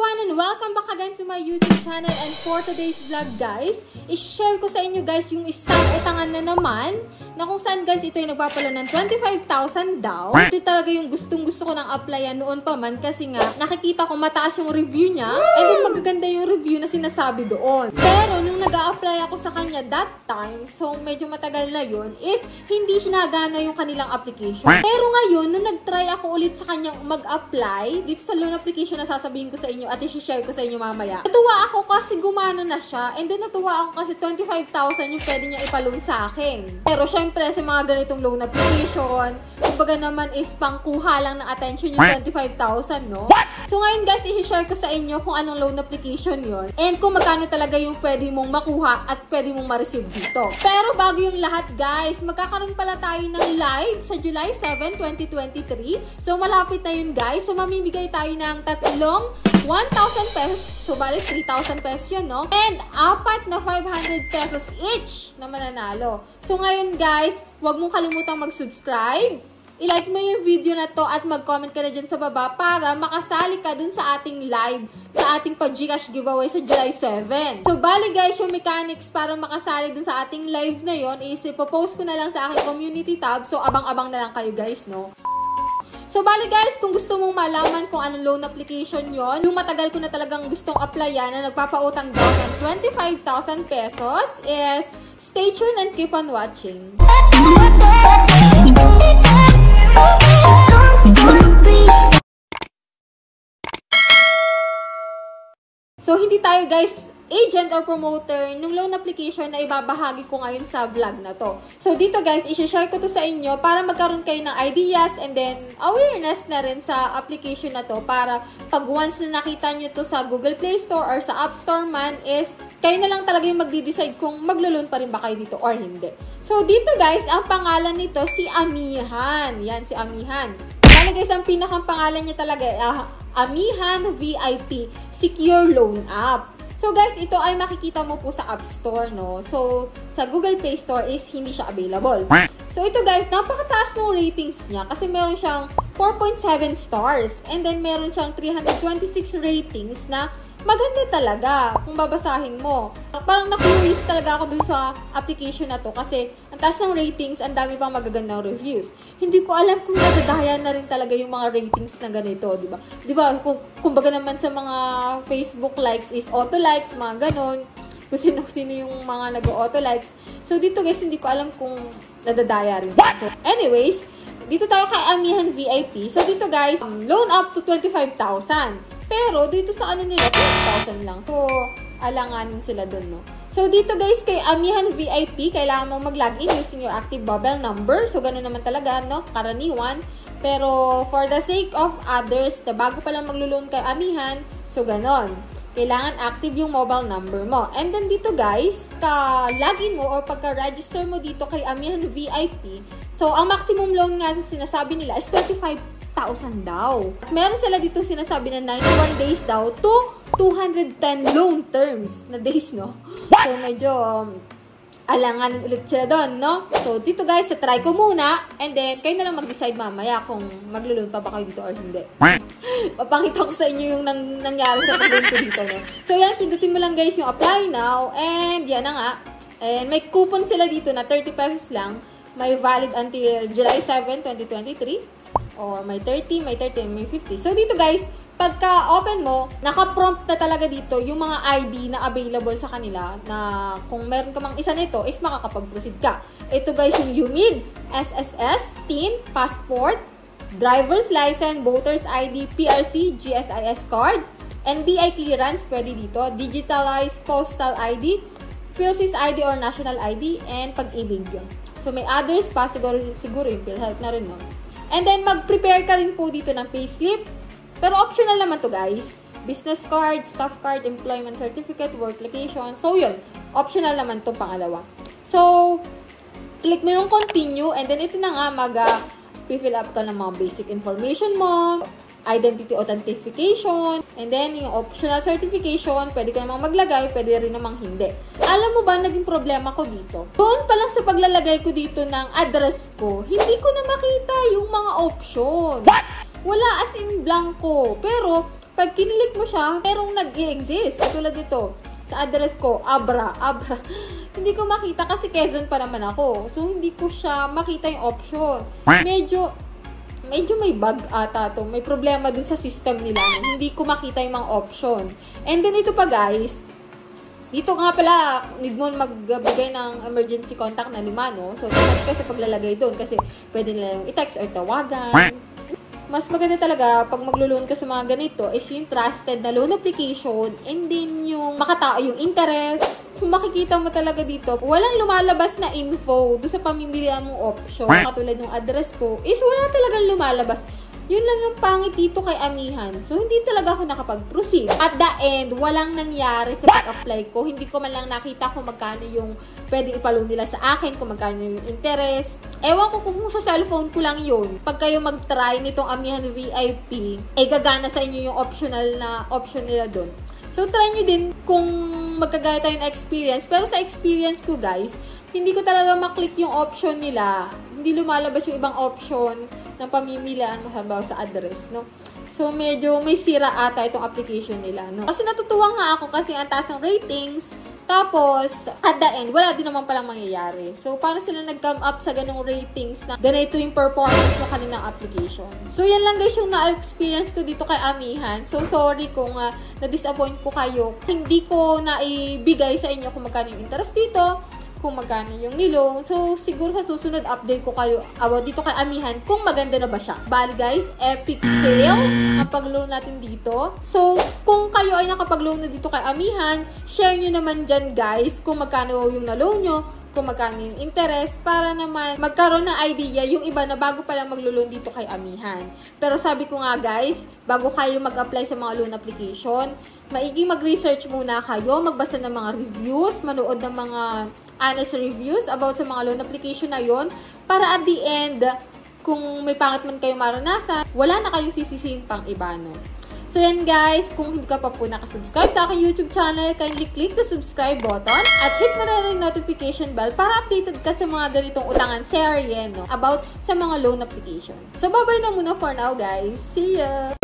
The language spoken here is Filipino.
everyone and welcome back again to my YouTube channel. And for today's vlog guys, i-share ko sa inyo guys yung isang utangan na naman na kung saan guys ito ay nagpapalo ng 25,000 daw. Ito talaga yung gustong-gusto ko ng applyan noon pa man kasi nga nakikita ko mataas yung review niya and then magaganda yung review na sinasabi doon. Pero nung nag-a-apply ako sa kanya that time, so medyo matagal na yun, is hindi hinagana yung kanilang application. Pero ngayon, nung nag-try ako ulit sa kanyang mag-apply dito sa loan application na sasabihin ko sa inyo at i-share ko sa inyo mamaya, natuwa ako kasi gumana na siya and then natuwa ako kasi 25,000 yung pwede niya ipaloan sa akin. Pero syempre sa mga ganitong loan application, kumbaga naman is pangkuha lang ng attention yung 25,000, no? So ngayon guys, i-share ko sa inyo kung anong loan application yon and kung magkano talaga yung pwede mong makuha at pwede mong ma-receive dito. Pero bago yung lahat guys, magkakaroon pala tayo ng live sa July 7, 2023. So malapit na yun guys. So mamimigay tayo ng tatlong 1,000 pesos. So balik 3,000 pesos yun, no? And apat na 500 pesos each na mananalo. So ngayon guys, huwag mong kalimutang mag-subscribe. I-like mo yung video na to at mag-comment ka na dyan sa baba para makasali ka dun sa ating live, sa ating pa-Gcash giveaway sa July 7. So, bali guys, yung mechanics para makasali dun sa ating live na yon is ipopost ko na lang sa aking community tab. So, abang-abang na lang kayo guys, no? So, bali guys, kung gusto mong malaman kung anong loan application yon, yung matagal ko na talagang gustong applyan na nagpapautang daw ng 25,000 pesos is stay tuned and keep on watching. So, hindi tayo guys agent or promoter nung loan application na ibabahagi ko ngayon sa vlog na to. So, dito guys, i-share ko to sa inyo para magkaroon kayo ng ideas and then awareness na rin sa application na to para pag once na nakita nyo to sa Google Play Store or sa App Store man is kayo na lang talaga yung magdi-decide kung maglo-loan pa rin ba kayo dito or hindi. So, dito guys, ang pangalan nito si Amihan. Yan, si Amihan. Kaya guys, ang pinakang pangalan niya talaga Amihan VIP Secure Loan App. So guys, ito ay makikita mo po sa App Store, no? So, sa Google Play Store is hindi siya available. So, ito guys, napakataas ng ratings niya kasi meron siyang 4.7 stars and then meron siyang 326 ratings na maganda talaga kung babasahin mo. Parang na-curious talaga ako dun sa application na to kasi ang taas ng ratings, ang dami pang magagandang reviews. Hindi ko alam kung nadadaya na rin talaga yung mga ratings na ganito, di ba? Di ba, kumbaga naman sa mga Facebook likes is auto likes, mga ganon. Kung sino yung mga nag-auto likes. So, dito guys, hindi ko alam kung nadadaya rin. So, anyways, dito tayo kay Amihan VIP. So, dito guys, loan up to 25,000. Pero, dito sa ano nila, 10,000 lang. So, alanganin sila dun, no? So, dito guys, kay Amihan VIP, kailangan mong mag-login using your active mobile number. So, ganun naman talaga, no? Karaniwan. Pero, for the sake of others, na bago pa lang maglo-loan kay Amihan, so, ganun. Kailangan active yung mobile number mo. And then, dito guys, ka-login mo or pagka-register mo dito kay Amihan VIP, so, ang maximum loan nga sinasabi nila is 25,000 daw. At meron sila dito sinasabi na 91 days daw to 210 loan terms na days, no? So, medyo alangan ulit sila doon, no? So, dito guys, try ko muna and then kayo na lang mag-decide mamaya kung maglo-loan pa ba kayo dito or hindi. Papakita ko sa inyo yung nangyari sa pag-loan ko dito, no? So, yan, pindutin mo lang guys yung apply now and yan na nga. And may coupon sila dito na 30 pesos lang. May valid until July 7, 2023. Or may 30, may 30, may 50. So, dito guys, pagka-open mo, naka-prompt na talaga dito yung mga ID na available sa kanila na kung meron ka mang isa nito, is makakapag-proceed ka. Ito guys, yung UMID, SSS, TIN, Passport, Driver's License, Voter's ID, PRC, GSIS card, NBI clearance, pwede dito, Digitalized Postal ID, PhilSys ID or National ID, and Pag-ibig yun. So, may others pa, siguro yung PhilHealth na rin, no? And then, mag-prepare ka rin po dito ng payslip. Pero optional naman to guys. Business card, staff card, employment certificate, work location. So, yun. Optional naman to pangalawa. So, click mo yung continue. And then, ito na nga, mag-fill up ka ng mga basic information mo. Identity authentication. And then, yung optional certification, pwede ka namang maglagay, pwede rin namang hindi. Alam mo ba, naging problema ko dito? Doon pa lang sa paglalagay ko dito ng address ko, hindi ko na makita yung mga option. Wala as in blanco. Pero, pag kinilik mo siya, merong nag-i-exist. Katulad nito, sa address ko, Abra. Hindi ko makita kasi Quezon pa naman ako. So, hindi ko siya makita yung option. Medyo may bug ata to. May problema dun sa system nila. Hindi ko makita yung mga option. And then, ito pa guys, dito nga pala, need mo magbigay ng emergency contact na 5, no? So, kasi paglalagay doon kasi pwede nila yung i-text or tawagan. Mas maganda talaga pag maglo-loan ka sa mga ganito is yung trusted na loan application and then yung makatao yung interest. Kung makikita mo talaga dito, walang lumalabas na info doon sa pamimilian mong option. Katulad ng address ko, is wala talagang lumalabas. Yun lang yung pangit dito kay Amihan. So, hindi talaga ako nakapag-proceed. At the end, walang nangyari sa pag-apply ko. Hindi ko man lang nakita kung magkano yung pwedeng ipaloan nila sa akin, kung magkano yung interest. Ewan ko kung sa cellphone ko lang yun. Pag kayo mag-try nitong Amihan VIP, gagana sa inyo yung optional na option nila dun. So, try nyo din kung magkagaya tayo ng experience. Pero sa experience ko, guys, hindi ko talaga maklik yung option nila. Hindi lumalabas yung ibang option ng pamimilian mo sa address, no? So, medyo may sira ata itong application nila, no? Kasi natutuwa nga ako kasi ang taas ng ratings. Tapos, at the end, wala din naman palang mangyayari. So, parang sila nag-come up sa ganong ratings na ganito yung performance ng kanilang application. So, yan lang guys yung na-experience ko dito kay Amihan. So, sorry kung na-disappoint ko kayo. Hindi ko naibigay sa inyo kung magkano yung interest dito, kung magkano yung nilong. So, siguro sa susunod, update ko kayo about dito kay Amihan kung maganda na ba siya. Bali guys, epic fail ang pag-loan natin dito. So, kung kayo ay nakapag-loan na dito kay Amihan, share nyo naman dyan guys kung magkano yung na-loan nyo, kung magkano yung interest, para naman magkaroon ng idea yung iba na bago pa lang maglo-loan dito kay Amihan. Pero sabi ko nga guys, bago kayo mag-apply sa mga loan application, maigi mag-research muna kayo, magbasa ng mga reviews, manood ng mga honest reviews about sa mga loan application na yon, para at the end, kung may pangit man kayo maranasan, wala na kayong sisisihin pang iba, no? So yan guys, kung hindi ka pa po nakasubscribe sa aking YouTube channel, kindly click the subscribe button at hit mo na rin notification bell para updated ka sa mga ganitong utangan serye, no, about sa mga loan application. So bye-bye na muna for now guys. See ya!